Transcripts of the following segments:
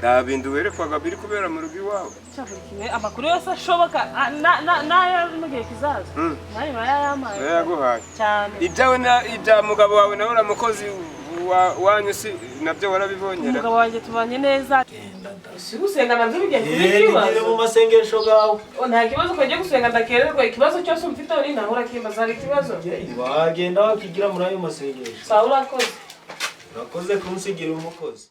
ndabindu werekwaga biri kubera mu rugo iwawe. Cyakurikiwe amakuru yose ashoboka na mu gihe kizaza. Nari bayamaye. Yaguhaye. Cyane. Ibyawe ibya mugabo wawe nawe uramukozi wanyu si nabyo warabibonye. Umugabo wanjye tubanye neza. Si gusenga nabyo bigiye kubikibazo. Mu masengesho gawe. Nta kibazo ko ngiye gusenga ndakererwa ikibazo cyose umfite uri nahura kimbaza ari ikibazo. Wagenda wakigira muri ayo masengesho. Sawa urakoze. Urakoze kunsigira umukozi.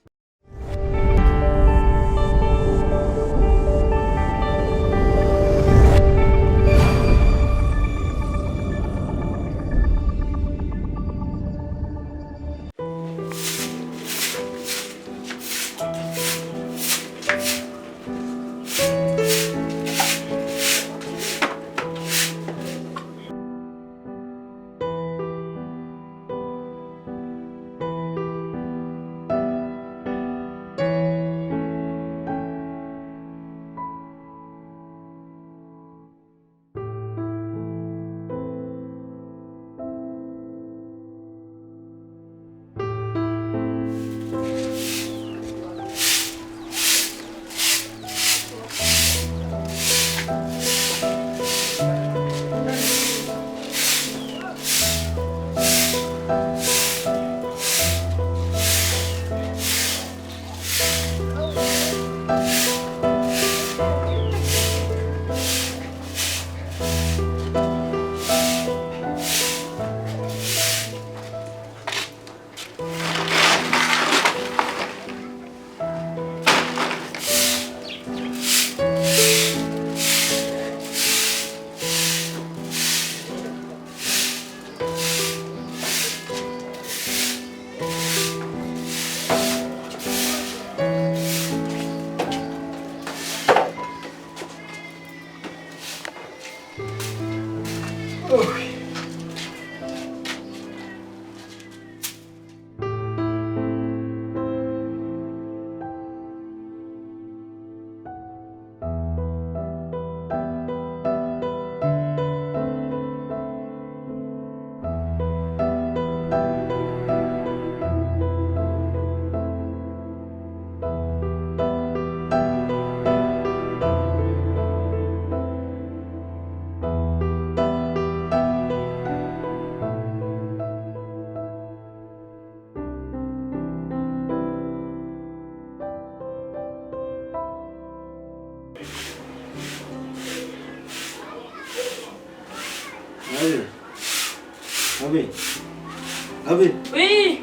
Abi. Oui.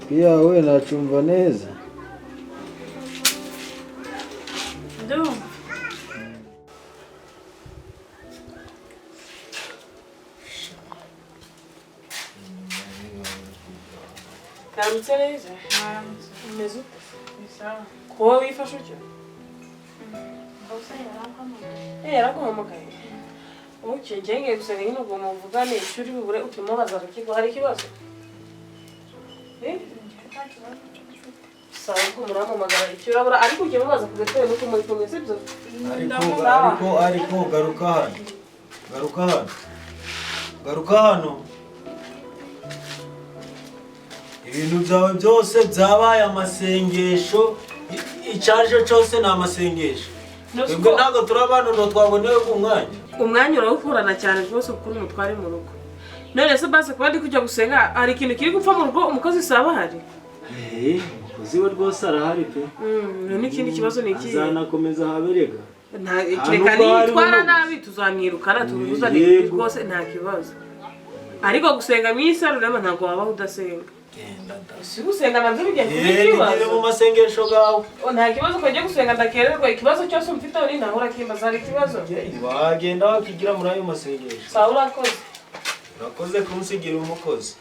Pia wewe nachumva neza. Ndio. Kamtseleza. Mezu. Sawa. Kwa wifasha cyo. Yaraguhamagaye. Ukigenge gusa nyine ubwo muvugane ishuri bibure utimo bazarakigo hari kibazo. Sawa ko murampamagara icyo urabura ariko ugiye mubaza kugatwe nuko muri kumwe sibyo. Ariko garuka hano. Ibintu byawe byose byabaye amasengesho icyaje cyose na amasengesho. Twebwe ntago turabana no twabonewe ku umwanya urawukurana cyane rwose kuri umutware mu rugo. None se base kuba ndi kujya gusenga hari ikintu kiri gupfa mu rugo umukozi saba hari? Umukozi we rwose arahari pe. None ikindi kibazo ni iki? Azanakomeza haberega. Nta kireka nitwara nabi tuzamwirukana tubuzane rwose nta kibazo. Ariko gusenga mwisa rurema ntago waba udasenga. Si gusenga nabyo bigiye kubikibazo. Mu masengesho gawe. Nta kibazo ko ngiye gusenga ndakererwa ikibazo cyose umfite uri nahura kimbaza ari ikibazo. Wagenda wakigira muri ayo masengesho. Sawa urakoze. Urakoze kunsigira umukozi.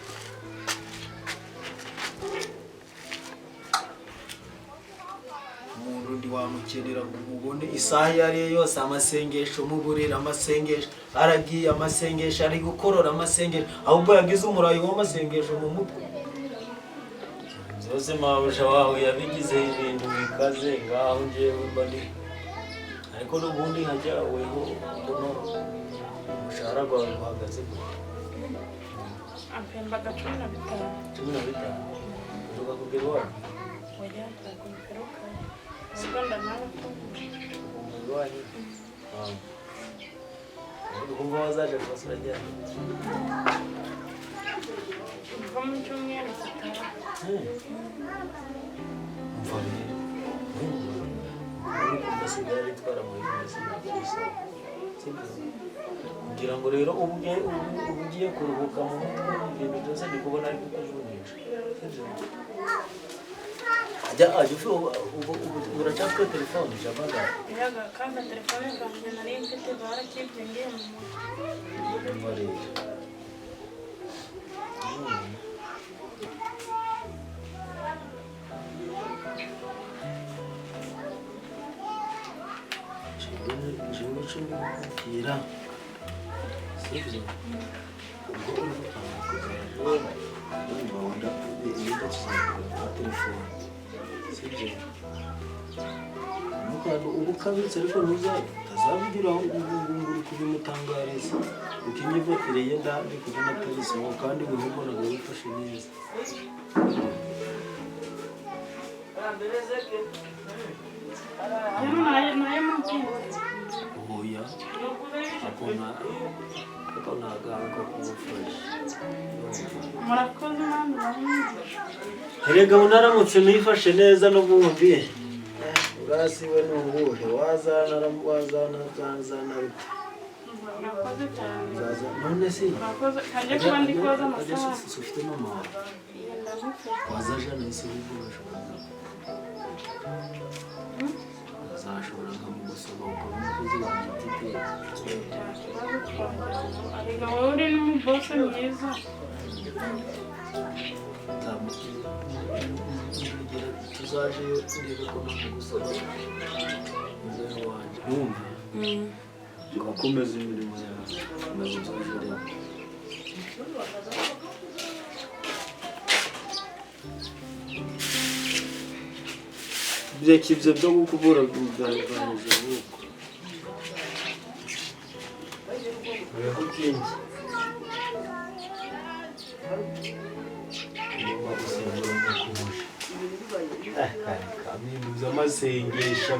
Umuntu ndi wamukenera mubone isaha yari yose amasengesho muburira amasengesho aragiye amasengesho ari gukorora amasengesho ahubwo yagize umurayi w'amasengesho mu mutwe. Zose mabusha waho yabigize ibintu bikaze ngaho njewe mbandi ariko n'ubundi hajya weho buno umushahara gwawe uhagaze gute? Ampemba 15. 15 uruka kugera wapi? oya ntakugaruka uganda nawe umugwanyi ukumva wazaje kubasura ryari kuva mu cyumweru gitaha umva rero ariko basigaye bitwara muri bisi kugira ngo rero ugiye kuruhuka mu mutwe ibintu byose ndi kubona ari kukujunisha ajya uracafite telefone jabaga yaga kandi telefone kanjye nari mfite barakibye ngiye mu mutwe umva rero Kira sibyo ubwo uri gutanga kuzajya wenda ibintu tuzakora telefone sibyo ubu kabitse ariko utazabigira aho uri kubimutangariza ukinyivatireye ndandi kubona atarisimo kandi wihumonaga wifashe neza oya akona aganga kumufasha murakoze mwana bahingisha erega unaramutse nifashe neza n'ubundi urasiwe n'ubuhe wazana bite murakoze cyane none si murakoze kajya kuba ndi koza amafaranga ufite mama wazaje nahise wigurisha azashobora nkamugusaba ukaba umukozi wanjye utiteye arega wowe uri n'umubose mwiza tuzajeyo turebe ko namugusaba muzehe wanjye numva ngakomeza imirimo yawe maze uzaje rero bireka ibyo byo gukubura bwugarije ubuko ureba ubwenge nyuma gusengera umukubuje kaminuza amasengesho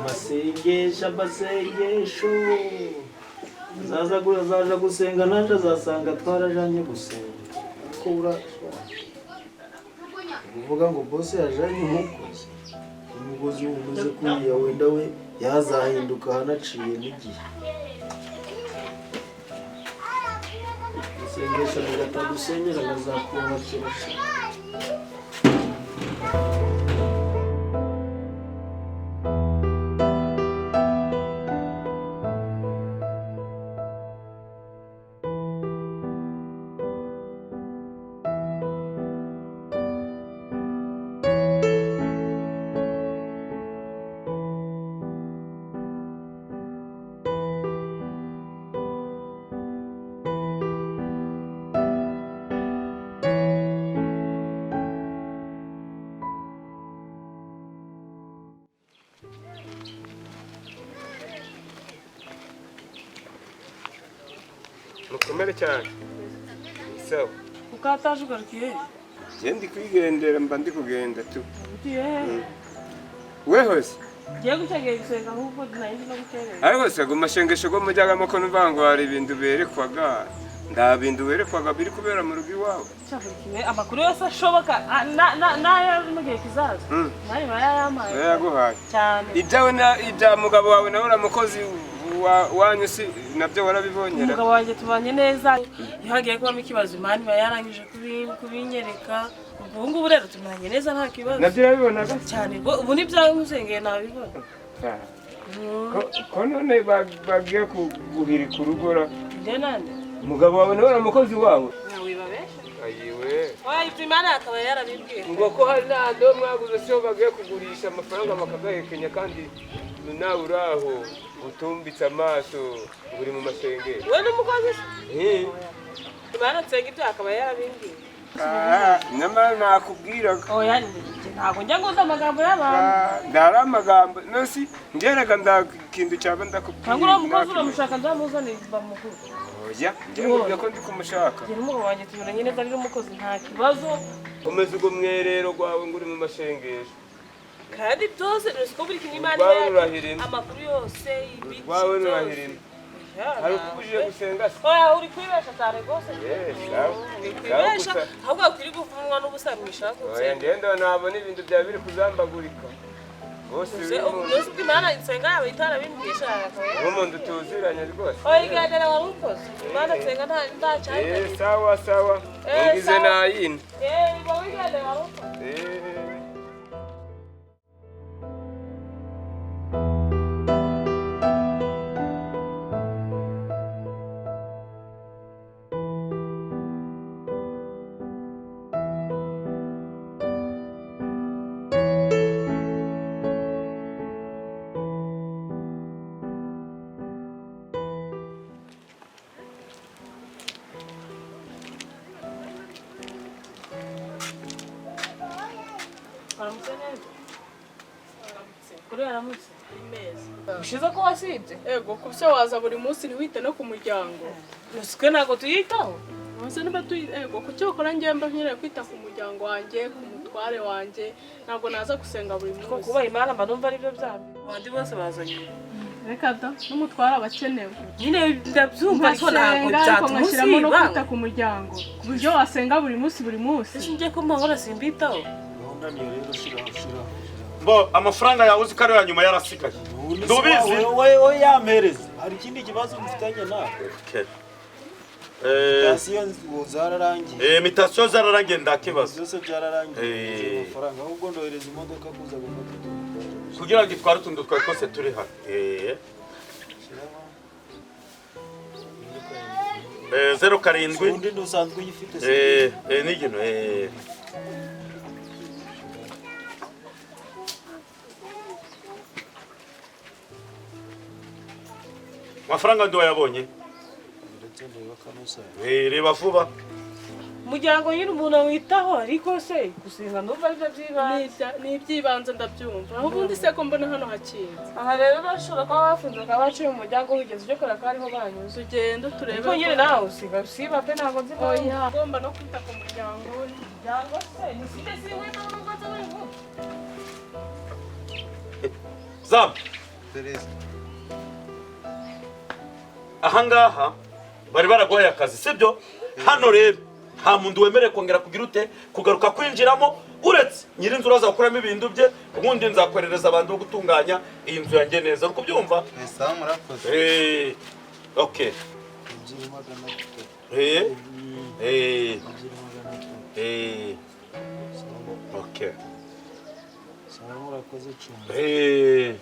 azaza gusenga nanjye azasanga twarajanye gusenga kuko uvuga ngo bose yajanye umukozi umugozi umeze kuriya wenda we yazahinduka hanaciye n'igihe isengesho rigatagusenyera bazakubakira mukomere cyane sawa kuko ataje ugarukiye ndi kwigendera mba ndi kugenda tu ugiye wehose ngiye gutegera gusenga nk'uko nahindi no guterera ariko se ngo amashengesho go mujyagamo ko numva ngo hari ibintu berekwaga nda bintu berekwaga biri kubera mu rugo iwawe cyakurikiwe amakuru yose ashoboka n'ayo mu gihe kizaza nayo bayamaye yaguhaye cyane ibyawe ibya mugabo wawe nawe uramukozi wanyu si nabyo warabibonyera umugabo wanjye tubanye neza iyo hagiye kubamo ikibazo Imana iba yarangije kubinyereka ubu ngubu rero tumeranye neza nta kibazo nabyo urabibonaga cyane ubu n'ibyawe musengeye nabibona ko none bagiye kuguhirika urugora nde nande umugabo wawe nawe uramukozi wawe wibabesha ayiwe wayi Imana akaba yarabibwiye ngo ko hari n'ahandi ho mwaguze siho bagiye kugurisha amafaranga bakagahekenya kandi nawe uraho utumbitse amaso uri mu masengero we n'umukozi se Imana nsenga ibyo akaba yarabimbwiye nyamara nakubwiraga oya ntabwo njya nguza amagambo y'abantu ndari amagambo nosi ngerega ndakintu cyaba ndakubwira ntabwo uriya mukozi uramushaka nzamuzanire bamukuru oya njyewe ko ndi kumushaka njye n'umugabo wanjye tumeranye neza ari n'umukozi nta kibazo umeze ubwo mwerero rwawe ngo uri mu mashengesho kandi byose nusiko buri kimwe Imana amakuru yose ibiki wawe nurahirina hari ukubujije gusenga se oya uri kwibesha cyane rwose kwibesha ahubwo kuri guvunwa n'ubusamisha oya ndenda nabona ibintu bya biri kuzambagurika bose byose Imana insenga yawe itarabindisha nk'umuntu tuziranye rwose oya igendera wa Umukozi Imana nsenga nta cyane sawa sawa ngize nayine ibo wigendera wa Umukozi ushize ko wasibye ego kubyo waza buri munsi ntiwite no ku muryango nusike ntabwo tuyitaho munsi niba ego kucyo ukora ngemba nkeneye kwita ku muryango wanjye ku mutware wanjye ntabwo naza gusenga buri munsi ko kuba Imana mba numva aribyo byambi abandi bose bazanye reka da n'umutware abakenewe nyine ndabyumva ariko ntabwo byatumushyiramo no kwita ku muryango ku buryo wasenga buri munsi sinjye ko mahora simbitaho Bo amafaranga yawe uzi ko ari nyuma yarasigaye. Ndubizi. Wowe yampereza. Hari ikindi kibazo mfitanye nawe. Imitation zararangiye. Imitation zararangiye ndakibazo. Byose byararangiye. Amafaranga ahubwo ndohereza imodoka kuza gufata. Kugira ngo itware utuntu twawe twose turi hano. Zero karindwi. Undi ndusanzwe uyifite. Nigino Mafaranga ndo yabonye. Reba vuba. Mujyango yiri umuntu witaho ariko se gusenga ndumva ibyo byibanze ni ibyibanze ndabyumva aho ubundi se ko mbona hano hakinze aha rero bashobora kuba bafunze kabaciye mu muryango wigeze uje kora kariho banyuze ugenda turebe ko nyine nawe usiba pe ntabwo nzi ko ugomba no kwita ku muryango cyangwa se ni side siwe n'ubwo buri munsi Zam ahangaha bari baragoye akazi sibyo hano rero nta muntu wemere kongera kugira ute kugaruka kwinjiramo uretse nyirinzu uraza gukuramo ibintu bye ubundi nzakwerereza abantu bo gutunganya iyi nzu yanjye neza uko byumva sawa murakoze okay okay sawa murakoze cyane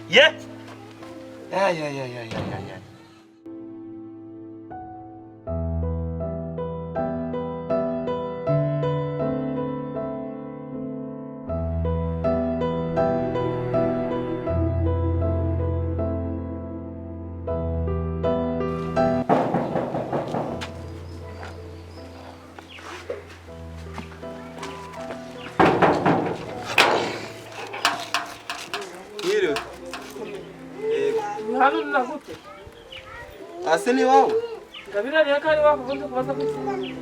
Yeah. hano nagute ase ni wawe Gabira rero kari wakuvuze kubaza kwiki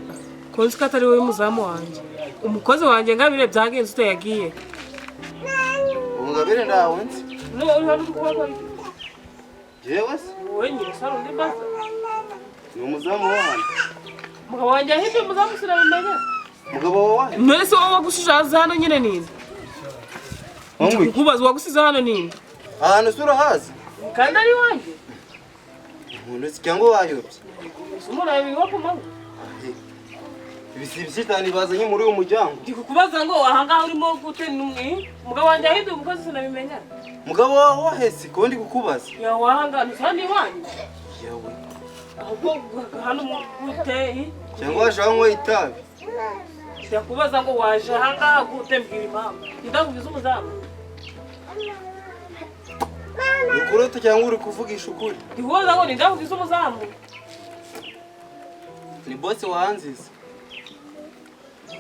konzi ko atari wowe muzamu wanjye umukozi wanjye Ngabire byagenze ute yagiye Ngabire ndawe nzi no uri hano kuba jewe se wowe nyine saro ndi baza ni umuzamu wanjye mugabo wanjye ahite umuzamu sirabimenya mugabo wawe mwese wowe wagushije hano nyine ninde kubaza wagusize hano ninde ahantu sura hazi kandi ari wanjye umuntu cyangwa wayobye umura yabiwa kumaho ibisibisitani bazanye muri uwo muryango ndikukubaza ngo ahangaha urimo gute numwe mugabo wanjye ahite umukozi sinabimenya mugabo wawe wahese ko ndi kukubaza ya wahangana kandi wanjye yawe ahubwo hano gute cyangwa washaka itabi yakubaza ngo waje ahangaha gute mbwira impamvu ndakubiza umuzamu ukurota cyangwa uri kuvugisha ukuri ndikubaza ngo ndakubiza umuzamu ni boss wanzize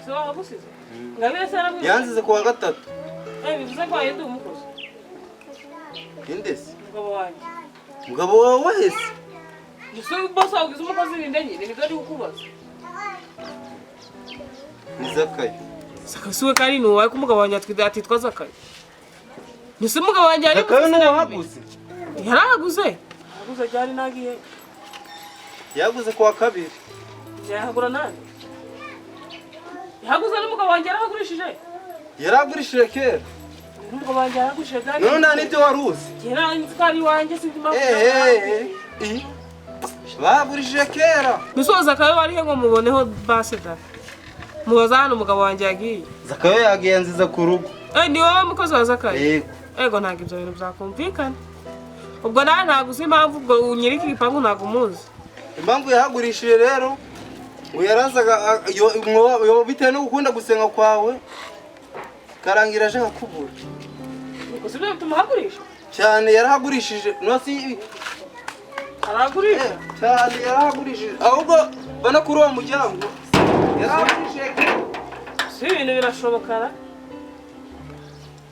so wagusize Ngabire sara yanzize kuwa gatatu bivuze ko yindi umukozi indese mugabo wanjye mugabo wawe wahese Nise bose wagize umukozi ninde nyine nibyo ari kukubaza. Ni Zakayo. Sakasuwe kandi nuwaye ko umugabo wanjye atitwa Zakayo. Nise umugabo wanjye ari Zakayo ni wahaguze. Yarahaguze. Aguze cyari nagiye. Yaguze kuwa kabiri. Yahagura nani? Yahaguze n'umugabo wanjye yarahagurishije. Yaragurishije kera. Umugabo wanjye yaragurishije kandi. None nta nibyo waruzi. Kera nzikari wanjye sindima. Bagurishije kera. Nise Zakayo wari he ngo muboneho base da. Mubaza hano umugabo wanjye yagiye. Zakayo yagiye nziza ku rugo. Ni wowe mukozi wa Zakayo? Yego. Ego ntabwo ibyo bintu byakumvikana. Ubwo nawe ntabwo uzi impamvu ubwo unyereka igipangu ntabwo umuzi. Impamvu yahagurishije rero ngo yarazaga bitewe no gukunda gusenga kwawe karangira aje akubura. Gusa ibyo bituma hagurisha? Cyane yarahagurishije. Nosi Aragurisha? cyane yarahagurishije. Ahubwo bana kuri uwo muryango yarahagurishije. Si ibintu birashobokana.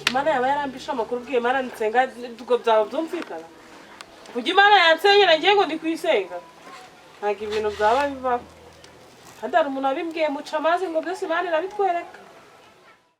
Imana yaba yarambisha amakuru bwiye Imana nsenga ubwo byaba byumvikana. Kugira Imana yansenyera ngiye ngo ndi kwisenga. Ntabwo ibintu byaba bibaho. Kandi hari umuntu wabimbwiye muca amazi ngo byose Imana irabitwereka.